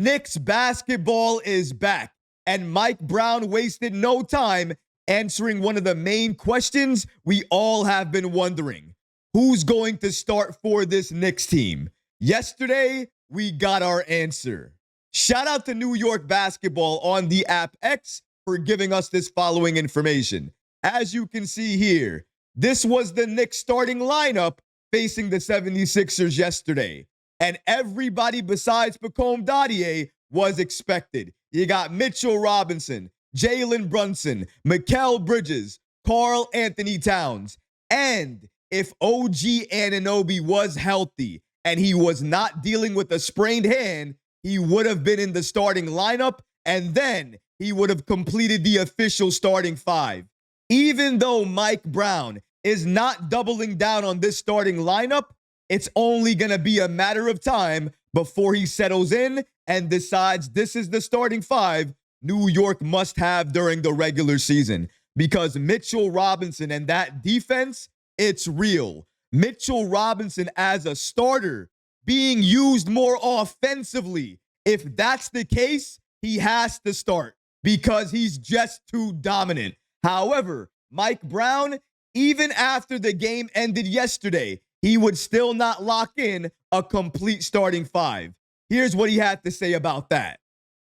Knicks basketball is back, and Mike Brown wasted no time answering one of the main questions we all have been wondering. Who's going to start for this Knicks team? Yesterday, we got our answer. Shout out to New York Basketball on the app X for giving us this following information. As you can see here, this was the Knicks starting lineup facing the 76ers yesterday. And everybody besides Pacome Dadier was expected. You got Mitchell Robinson, Jalen Brunson, Mikal Bridges, Karl-Anthony Towns. And if OG Anunoby was healthy and he was not dealing with a sprained hand, he would have been in the starting lineup, and then he would have completed the official starting five. Even though Mike Brown is not doubling down on this starting lineup, it's only going to be a matter of time before he settles in and decides this is the starting five New York must have during the regular season. Because Mitchell Robinson and that defense, it's real. Mitchell Robinson as a starter being used more offensively. If that's the case, he has to start because he's just too dominant. However, Mike Brown, even after the game ended yesterday, he would still not lock in a complete starting five. Here's what he had to say about that.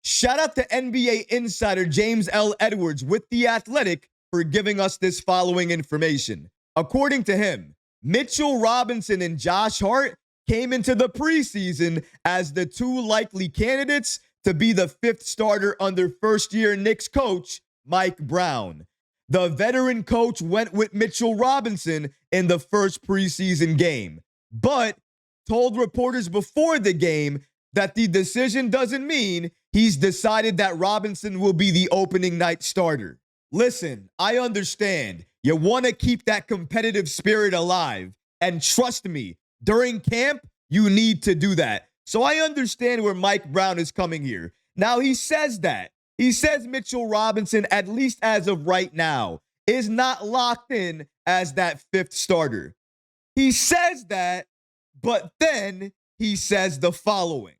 Shout out to NBA insider James L. Edwards with The Athletic for giving us this following information. According to him, Mitchell Robinson and Josh Hart came into the preseason as the two likely candidates to be the fifth starter under first-year Knicks coach Mike Brown. The veteran coach went with Mitchell Robinson in the first preseason game, but told reporters before the game that the decision doesn't mean he's decided that Robinson will be the opening night starter. Listen, I understand. You want to keep that competitive spirit alive. And trust me, during camp, you need to do that. So I understand where Mike Brown is coming here. Now, he says that. He says Mitchell Robinson, at least as of right now, is not locked in as that fifth starter. He says that, but then he says the following.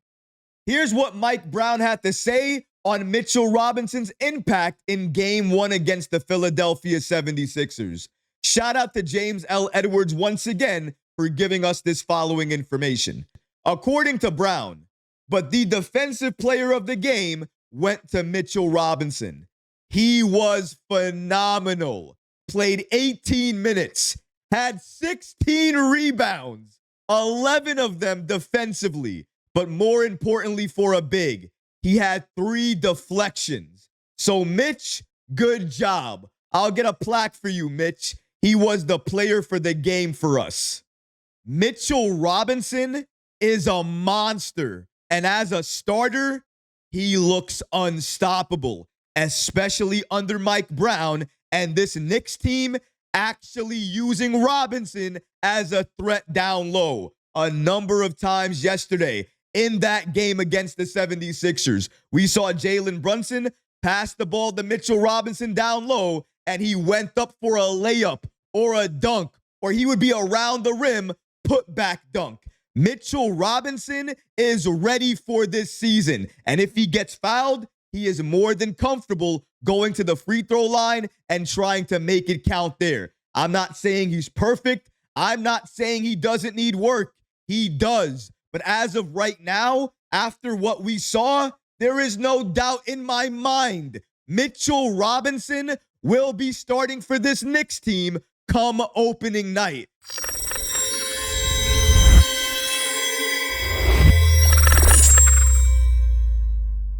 Here's what Mike Brown had to say on Mitchell Robinson's impact in Game 1 against the Philadelphia 76ers. Shout out to James L. Edwards once again for giving us this following information. According to Brown, but the defensive player of the game went to Mitchell Robinson. He was phenomenal. Played 18 minutes, had 16 rebounds, 11 of them defensively, but more importantly for a big, he had 3 deflections. So Mitch, good job. I'll get a plaque for you, Mitch. He was the player for the game for us. Mitchell Robinson is a monster, and as a starter, he looks unstoppable, especially under Mike Brown and this Knicks team actually using Robinson as a threat down low a number of times yesterday in that game against the 76ers. We saw Jalen Brunson pass the ball to Mitchell Robinson down low, and he went up for a layup or a dunk, or he would be around the rim, put back dunk. Mitchell Robinson is ready for this season, and if he gets fouled, he is more than comfortable going to the free throw line and trying to make it count there. I'm not saying he's perfect. I'm not saying he doesn't need work. He does. But as of right now, after what we saw, there is no doubt in my mind Mitchell Robinson will be starting for this Knicks team come opening night.